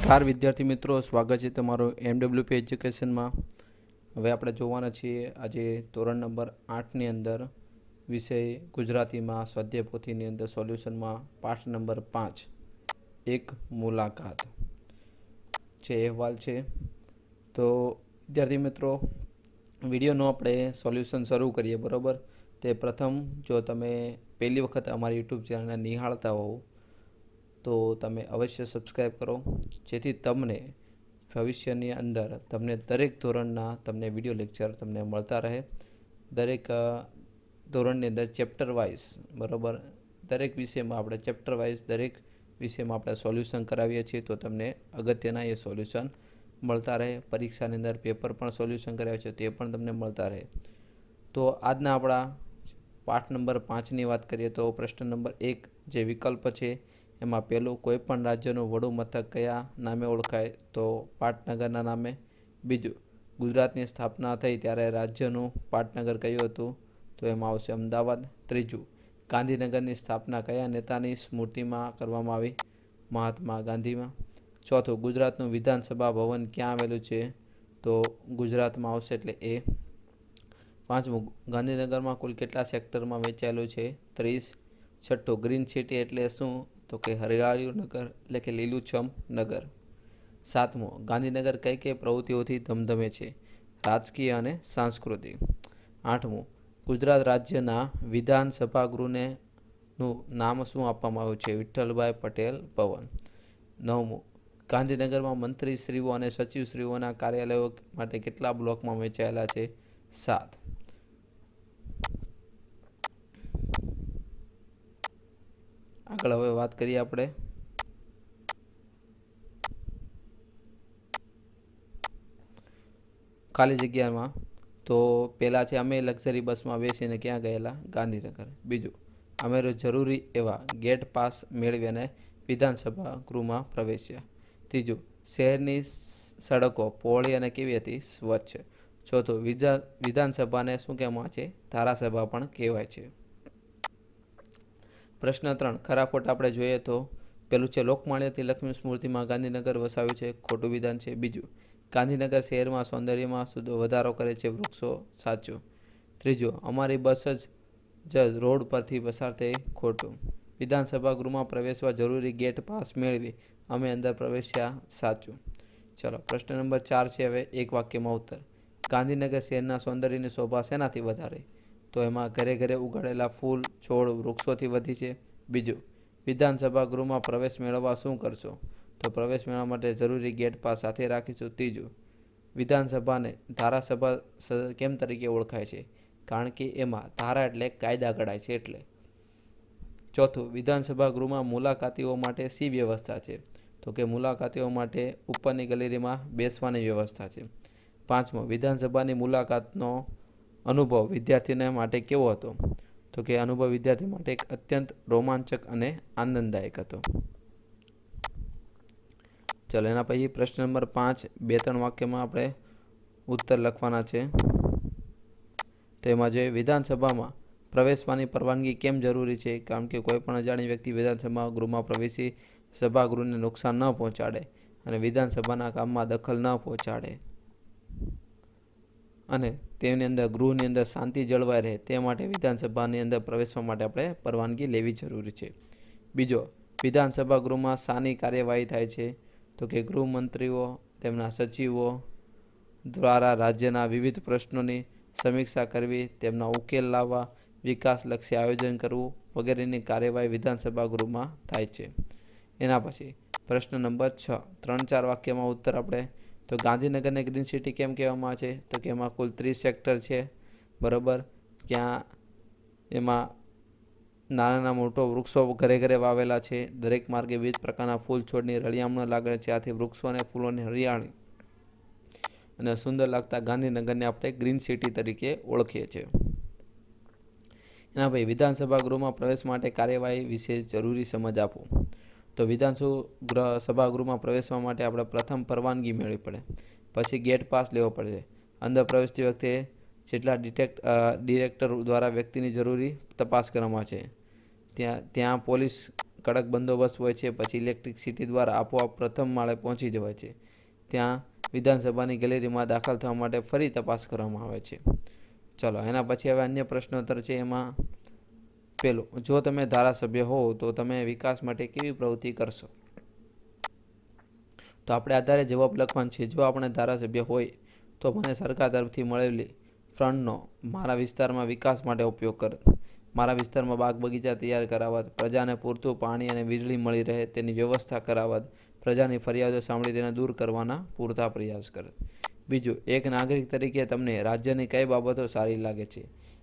નમસ્કાર વિદ્યાર્થી મિત્રો, સ્વાગત છે તમારું MWP એજ્યુકેશનમાં. હવે આપણે જોવાના છીએ આજે ધોરણ નંબર 8ની અંદર વિષય ગુજરાતીમાં સ્વાધ્યાય પોથીની અંદર સોલ્યુશનમાં પાઠ નંબર 5 એક મુલાકાત જે અહેવાલ છે. તો વિદ્યાર્થી મિત્રો, વિડીયોનું આપણે સોલ્યુશન શરૂ કરીએ. બરાબર, તે પ્રથમ જો તમે પહેલી વખત અમારી યુટ્યુબ ચેનલને નિહાળતા હોવ તો તમે અવશ્ય સબસ્ક્રાઈબ કરો, જેથી તમને ભવિષ્યની અંદર તમને દરેક ધોરણના તમને વિડીયો લેક્ચર તમને મળતા રહે. દરેક ધોરણની અંદર ચેપ્ટર વાઇઝ, બરાબર, દરેક વિષયમાં આપણે ચેપ્ટર વાઇઝ દરેક વિષયમાં આપણે સોલ્યુશન કરાવીએ છીએ, તો તમને અગત્યના એ સોલ્યુશન મળતા રહે. પરીક્ષાની અંદર પેપર પણ સોલ્યુશન કરાવે છે, તે પણ તમને મળતા રહે. તો આજના આપણા પાઠ નંબર 5ની વાત કરીએ તો પ્રશ્ન નંબર 1 જે વિકલ્પ છે એમાં પહેલું, કોઈ પણ રાજ્યનું વડું મથક કયા નામે ઓળખાય? તો પાટનગરના નામે. બીજું, ગુજરાતની સ્થાપના થઈ ત્યારે રાજ્યનું પાટનગર કયું હતું? તો એમાં આવશે અમદાવાદ. ત્રીજું, ગાંધીનગરની સ્થાપના કયા નેતાની સ્મૃતિમાં કરવામાં આવી? મહાત્મા ગાંધીમાં. ચોથું, ગુજરાતનું વિધાનસભા ભવન ક્યાં આવેલું છે? તો ગુજરાતમાં આવશે, એટલે એ. પાંચમું, ગાંધીનગરમાં કુલ કેટલા સેક્ટરમાં વહેંચાયેલું છે? 30. છઠ્ઠું, ગ્રીન સિટી એટલે શું? તો કે હરિયાળું નગર, એટલે કે લીલુંછમ નગર. સાતમું, ગાંધીનગર કઈ કઈ પ્રવૃત્તિઓથી ધમધમે છે? રાજકીય અને સાંસ્કૃતિક. આઠમું, ગુજરાત રાજ્યના વિધાનસભા ગૃહને નું નામ શું આપવામાં આવ્યું છે? વિઠ્ઠલભાઈ પટેલ ભવન. નવમું, ગાંધીનગરમાં મંત્રીશ્રીઓ અને સચિવશ્રીઓના કાર્યાલયો માટે કેટલા બ્લોકમાં વહેંચાયેલા છે? 7. આગળ હવે વાત કરીએ આપણે ખાલી જગ્યામાં. તો પહેલાં છે, અમે લક્ઝરી બસમાં બેસીને ક્યાં ગયેલા? ગાંધીનગર. બીજું, અમે જરૂરી એવા ગેટ પાસ મેળવી અને વિધાનસભા ગૃહમાં પ્રવેશ્યા. ત્રીજું, શહેરની સડકો પહોળી અને કેવી હતી? સ્વચ્છ. ચોથું, વિધાનસભાને શું કહેવામાં છે? ધારાસભા પણ કહેવાય છે. પ્રશ્ન 3, ખરા ખોટા આપણે જોઈએ તો પેલું છે, લોકમાન્ય તિલકની સ્મૃતિમાં ગાંધીનગર વસાવ્યું છે. ખોટું વિધાન છે. બીજું, ગાંધીનગર શહેરમાં સૌંદર્યમાં વધારો કરે છે. વૃક્ષો. સાચું. ત્રીજું, અમારી બસ જ રોડ પરથી પસાર થઈ. ખોટું. વિધાનસભા ગૃહમાં પ્રવેશવા જરૂરી ગેટ પાસ મેળવી અમે અંદર પ્રવેશ્યા. સાચું. ચલો, પ્રશ્ન નંબર 4 છે હવે એક વાક્યમાં ઉત્તર. ગાંધીનગર શહેરના સૌંદર્યની શોભા શેનાથી વધારે? તો એમાં ઘરે ઘરે ઉગાડેલા ફૂલ, છોડ, વૃક્ષોથી વધી છે. બીજું, વિધાનસભા ગૃહમાં પ્રવેશ મેળવવા શું કરશો? તો પ્રવેશ મેળવવા માટે જરૂરી ગેટ પાસ સાથે રાખીશું. ત્રીજું, વિધાનસભાને ધારાસભા કેમ તરીકે ઓળખાય છે? કારણ કે એમાં ધારા એટલે કાયદા ઘડાય છે એટલે. ચોથું, વિધાનસભા ગૃહમાં મુલાકાતીઓ માટે શી વ્યવસ્થા છે? તો કે મુલાકાતીઓ માટે ઉપરની ગેલેરીમાં બેસવાની વ્યવસ્થા છે. પાંચમો, વિધાનસભાની મુલાકાતનો અનુભવ વિદ્યાર્થીને માટે કેવો હતો? તો કે અનુભવ વિદ્યાર્થી માટે અત્યંત રોમાંચક અને આનંદદાયક હતો. ચલો, એના પછી પ્રશ્ન નંબર 5 2-3 વાક્યમાં આપણે ઉત્તર લખવાના છે. તો એમાં જોઈએ, વિધાનસભામાં પ્રવેશવાની પરવાનગી કેમ જરૂરી છે? કારણ કે કોઈ પણ અજાણી વ્યક્તિ વિધાનસભા ગૃહમાં પ્રવેશી સભાગૃહને નુકસાન ન પહોંચાડે અને વિધાનસભાના કામમાં દખલ ન પહોંચાડે અને તેની અંદર ગૃહની અંદર શાંતિ જળવાઈ રહે તે માટે વિધાનસભાની અંદર પ્રવેશવા માટે આપણે પરવાનગી લેવી જરૂરી છે. બીજો, વિધાનસભા ગૃહમાં શાની કાર્યવાહી થાય છે? તો કે ગૃહમંત્રીઓ, તેમના સચિવો દ્વારા રાજ્યના વિવિધ પ્રશ્નોની સમીક્ષા કરવી, તેમના ઉકેલ લાવવા, વિકાસલક્ષી આયોજન કરવું વગેરેની કાર્યવાહી વિધાનસભા ગૃહમાં થાય છે. એના પછી પ્રશ્ન નંબર 6 3-4 વાક્યમાં ઉત્તર આપણે. તો ગાંધીનગરને ગ્રીન સિટી કેમ કહેવામાં આવે છે? તો કે એમાં કુલ 30 સેક્ટર છે. બરાબર, ત્યાં એમાં નાના મોટો વૃક્ષો ઘરે ઘરે વાવેલા છે. દરેક માર્ગે વિવિધ પ્રકારના ફૂલ છોડની રળિયામણો લાગે છે. આથી વૃક્ષો અને ફૂલોની હરિયાળી અને સુંદર લાગતા ગાંધીનગરને આપણે ગ્રીન સિટી તરીકે ઓળખીએ છીએ. એના પછી વિધાનસભા ગૃહમાં પ્રવેશ માટે કાર્યવાહી વિશે જરૂરી સમજ આપો. તો વિધાનસભા ગૃહમાં પ્રવેશવા માટે આપણે પ્રથમ પરવાનગી મેળવવી પડે, પછી ગેટ પાસ લેવો પડે. અંદર પ્રવેશતી વખતે જેટલા ડિરેક્ટર દ્વારા વ્યક્તિની જરૂરી તપાસ કરવામાં છે. ત્યાં પોલીસ કડક બંદોબસ્ત હોય છે. પછી ઇલેક્ટ્રિસિટી દ્વારા આપોઆપ પ્રથમ માળે પહોંચી જવાય છે. ત્યાં વિધાનસભાની ગેલેરીમાં દાખલ થવા માટે ફરી તપાસ કરવામાં આવે છે. ચલો એના પછી હવે અન્ય પ્રશ્નોત્તર છે. એમાં પેલું, જો તમે ધારાસભ્ય હો તો તમે વિકાસ માટે કેવી પ્રવૃત્તિ કરશો? તો આપણે આધારે જવાબ લખવાનો છે. જો આપણે ધારાસભ્ય હોય તો મને સરકાર તરફથી મળેલી ફંડનો મારા વિસ્તારમાં વિકાસ માટે ઉપયોગ કર. મારા વિસ્તારમાં બાગ બગીચા તૈયાર કરાવવા, પ્રજાને પૂરતું પાણી અને વીજળી મળી રહે તેની વ્યવસ્થા કરાવવા, પ્રજાની ફરિયાદો સાંભળી તેને દૂર કરવાના પૂરતા પ્રયાસ કરે. બીજું, એક નાગરિક તરીકે તમને રાજ્યની કઈ બાબતો સારી લાગે છે?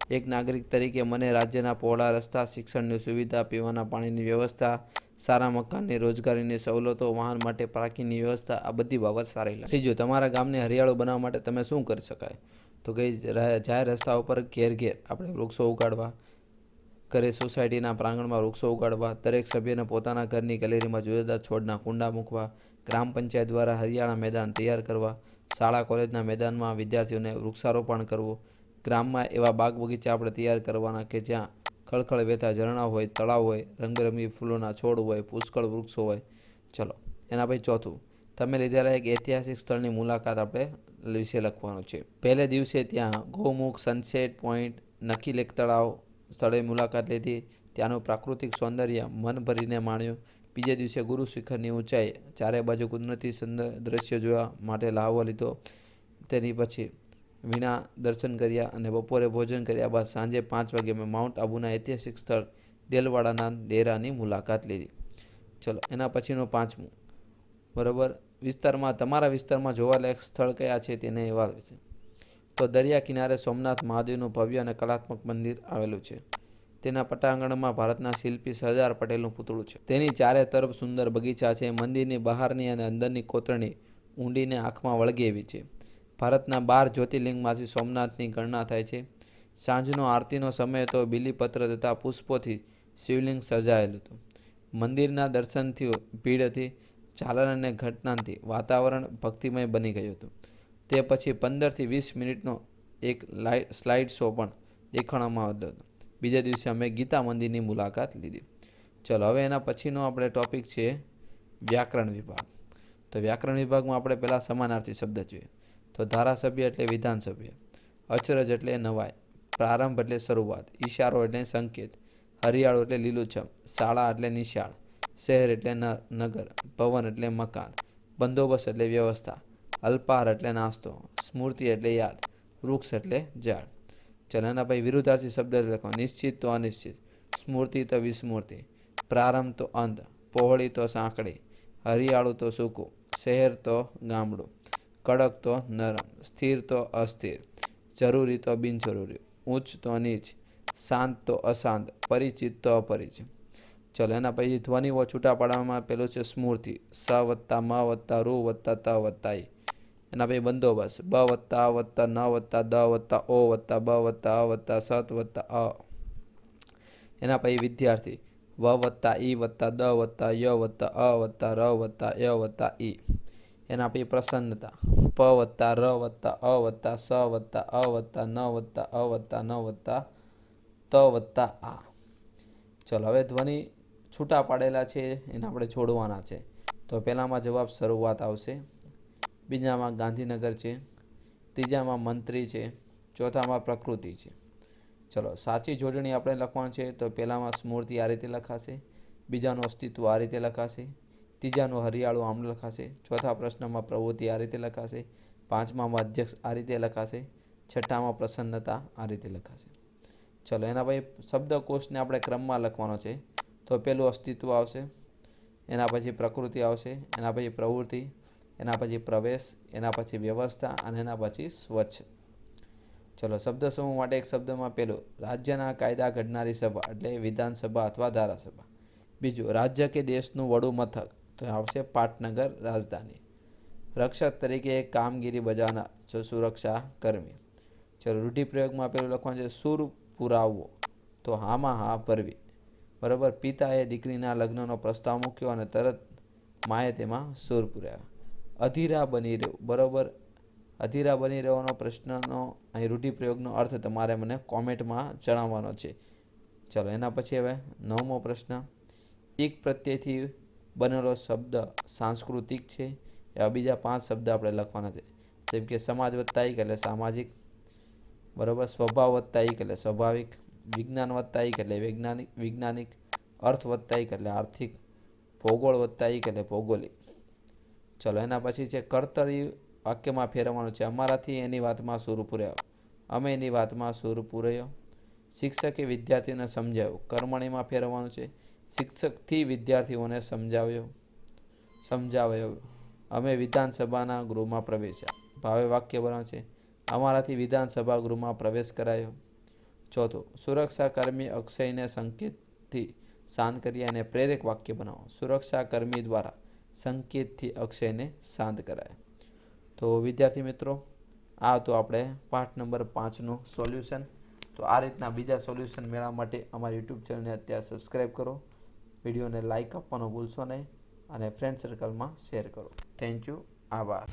એક નાગરિક તરીકે મને રાજ્યના પહોળા રસ્તા, શિક્ષણની સુવિધા, પીવાના પાણીની વ્યવસ્થા, સારા મકાનની, રોજગારીની સવલતો, વાહન માટે પાર્કિંગની વ્યવસ્થા, આ બધી બાબત સારી લાગે. ત્રીજું, તમારા ગામને હરિયાળું બનાવવા માટે તમે શું કરી શકાય? તો કે જાહેર રસ્તા ઉપર ઘેર ઘેર આપણે વૃક્ષો ઉગાડવા, ઘરે સોસાયટીના પ્રાંગણમાં વૃક્ષો ઉગાડવા, દરેક સભ્યને પોતાના ઘરની ગેલેરીમાં જુદા જુદા છોડના કુંડા મૂકવા, ગ્રામ પંચાયત દ્વારા હરિયાળા મેદાન તૈયાર કરવા, શાળા કોલેજના મેદાનમાં વિદ્યાર્થીઓને વૃક્ષારોપણ કરવું, ગ્રામમાં એવા બાગ બગીચા આપણે તૈયાર કરવાના કે જ્યાં ખળખળ વહેતા ઝરણા હોય, તળાવ હોય, રંગબેરંગી ફૂલોના છોડ હોય, પુષ્કળ વૃક્ષો હોય. ચલો એના પછી ચોથું, તમે લીધેલા એક ઐતિહાસિક સ્થળની મુલાકાત આપણે વિશે લખવાનું છે. પહેલે દિવસે ત્યાં ગૌમુખ, સનસેટ પોઈન્ટ, નખી લેક તળાવ સ્થળે મુલાકાત લીધી, ત્યાંનું પ્રાકૃતિક સૌંદર્ય મન ભરીને માણ્યું. બીજે દિવસે ગુરુ શિખરની ઊંચાઈ, ચારે બાજુ કુદરતી સુંદર દ્રશ્ય જોવા માટે લહાવો લીધો. તેની પછી વીણા દર્શન કર્યા અને બપોરે ભોજન કર્યા બાદ સાંજે 5 વાગે મેં માઉન્ટ આબુના ઐતિહાસિક સ્થળ દેલવાડાના ડેરાની મુલાકાત લીધી. ચલો એના પછીનું પાંચમું, બરાબર, વિસ્તારમાં તમારા વિસ્તારમાં જોવાલાયક સ્થળ કયા છે તેને અહેવાલ વિશે. તો દરિયા કિનારે સોમનાથ મહાદેવનું ભવ્ય અને કલાત્મક મંદિર આવેલું છે. તેના પટાંગણમાં ભારતના શિલ્પી સરદાર પટેલનું પૂતળું છે. તેની ચારે તરફ સુંદર બગીચા છે. મંદિરની બહારની અને અંદરની કોતરણી ઊંડીને આંખમાં વળગે એવી છે. ભારતના 12 જ્યોતિર્લિંગમાંથી સોમનાથની ગણના થાય છે. સાંજનો આરતીનો સમય તો બીલીપત્ર તથા પુષ્પોથી શિવલિંગ સર્જાયેલું હતું. મંદિરના દર્શનથી ભીડ હતી. ચાલન અને ઘટનાથી વાતાવરણ ભક્તિમય બની ગયું હતું. તે પછી 15થી 20 મિનિટનો એક સ્લાઇડ શો પણ દેખાડવામાં આવતો હતો. બીજા દિવસે અમે ગીતા મંદિરની મુલાકાત લીધી. ચલો હવે એના પછીનો આપણે ટોપિક છે વ્યાકરણ વિભાગ. તો વ્યાકરણ વિભાગમાં આપણે પહેલાં સમાનાર્થી શબ્દ જોઈએ. તો ધારાસભ્ય એટલે વિધાનસભ્ય, અચરજ એટલે નવાઈ, પ્રારંભ એટલે શરૂઆત, ઈશારો એટલે સંકેત, હરિયાળું એટલે લીલુંછમ, શાળા એટલે નિશાળ, શહેર એટલે નગર, ભવન એટલે મકાન, બંદોબસ્ત એટલે વ્યવસ્થા, અલ્પાહાર એટલે નાસ્તો, સ્મૃતિ એટલે યાદ, વૃક્ષ એટલે ઝાડ. ચાલો એના પછી વિરુદ્ધાર્થી શબ્દ લખો. નિશ્ચિત તો અનિશ્ચિત, સ્મૃતિ તો વિસ્મૃતિ, પ્રારંભ તો અંત, પહોળી તો સાંકડી, હરિયાળું તો સૂકું, શહેર તો ગામડું, કડક તો નરમ, સ્થિર તો અસ્થિર, જરૂરી તો બિનજરૂરી, ઉચ્ચ તો નીચ, શાંત તો અશાંત, પરિચિત તો અપરિચિત. ચલો એના પછી ધ્વનિઓ છૂટા પાડવામાં પેલું છે સ્મૃતિ, સ વત્તા મ વત્તા રૂ વત્તા ત વત્તા ઈ. એના પછી બંદોબસ્ત, બ વત્તા અ વત્તા ન વત્તા દ વત્તા ઓ વત્તા બ વત્તા અ વત્તા સત વત્તા અ. એના પછી વિદ્યાર્થી, વ વત્તા ઈ વત્તા દ વત્તા ય વત્તા અ વત્તા ર વત્તા ય વત્તા ઈ. એના પછી પ્રસન્નતા, પ વત્તા ર વત્તા અ વત્તા સ વત્તા અ વત્તા ન વત્તા અ વત્તા ન વત્તા ત વત્તા આ. ચલો હવે ધ્વનિ છૂટા પાડેલા છે એને આપણે જોડવાના છે. તો પહેલામાં જવાબ શરૂઆત આવશે, બીજામાં ગાંધીનગર છે, ત્રીજામાં મંત્રી છે, ચોથામાં પ્રકૃતિ છે. ચલો સાચી જોડણી આપણે લખવાનું છે. તો પહેલામાં સ્મૃતિ આ રીતે લખાશે, બીજાનું અસ્તિત્વ આ રીતે લખાશે, ત્રીજાનું હરિયાળું આમ લખાશે, ચોથા પ્રશ્નમાં પ્રવૃત્તિ આ રીતે લખાશે, પાંચમામાં અધ્યક્ષ આ રીતે લખાશે, છઠ્ઠામાં પ્રસન્નતા આ રીતે લખાશે. ચલો એના પછી શબ્દકોશને આપણે ક્રમમાં લખવાનો છે. તો પેલું અસ્તિત્વ આવશે, એના પછી પ્રકૃતિ આવશે, એના પછી પ્રવૃત્તિ, એના પછી પ્રવેશ, એના પછી વ્યવસ્થા અને એના પછી સ્વચ્છ. ચલો શબ્દ સમૂહ માટે એક શબ્દમાં પેલું રાજ્યના કાયદા ઘડનારી સભા એટલે વિધાનસભા અથવા ધારાસભા. બીજું રાજ્ય કે દેશનું વડું મથક તો આવશે પાટનગર રાજધાની. રક્ષક તરીકે કામગીરી બજાવનાર સુરક્ષા કર્મી. ચલો રૂઢિપ્રયોગમાં પેલું લખવાનું છે સૂર પુરાવવો તો હામાં હા ભરવી. બરાબર, પિતાએ દીકરીના લગ્નનો પ્રસ્તાવ મૂક્યો અને તરત માએ તેમાં સૂર પુરાવ્યા. અધીરા બની રહેવું, બરાબર, અધીરા બની રહેવાનો પ્રશ્નનો અહીં રૂઢિપ્રયોગનો અર્થ તમારે મને કોમેન્ટમાં જણાવવાનો છે. ચલો એના પછી હવે 9મો પ્રશ્ન, એક પ્રત્યયથી બનેલો શબ્દ સાંસ્કૃતિક છે. એવા બીજા 5 શબ્દ આપણે લખવાના છે. જેમ કે સમાજ વત્તા એક એટલે સામાજિક, બરાબર, સ્વભાવ વત્તા એક એટલે સ્વાભાવિક, વિજ્ઞાન વત્તા એક એટલે વૈજ્ઞાનિક, અર્થ વત્તા એક એટલે આર્થિક, ભૂગોળ વત્તા એક એટલે ભૌગોલિક. ચલો એના પછી છે કર્તરી વાક્યમાં ફેરવવાનું છે. અમારાથી એની વાતમાં સૂર પૂર્યો, અમે એની વાતમાં સૂર પૂર્યો. શિક્ષકે વિદ્યાર્થીઓને સમજાવ્યું. કર્મણીમાં ફેરવવાનું છે. શિક્ષકથી વિદ્યાર્થીઓને સમજાવ્યો. અમે વિધાનસભાના ગૃહમાં પ્રવેશ્યા. ભાવે વાક્ય બનાવવાનું છે. અમારાથી વિધાનસભા ગૃહમાં પ્રવેશ કરાયો. ચોથું, સુરક્ષાકર્મી અક્ષયને સંકેતથી શાંત કરી અને પ્રેરક વાક્ય બનાવો. સુરક્ષાકર્મી દ્વારા સંકેતથી અક્ષયને શાંત કરાય. તો વિદ્યાર્થી મિત્રો, આ તો આપણે પાઠ નંબર 5નું સોલ્યુશન. તો આ રીતના બીજા સોલ્યુશન મેળવવા માટે અમારી યુટ્યુબ ચેનલને અત્યારે સબસ્ક્રાઈબ કરો. વિડીયોને લાઇક આપવાનું ભૂલશો નહીં અને ફ્રેન્ડ સર્કલમાં શેર કરો. Thank you. આભાર.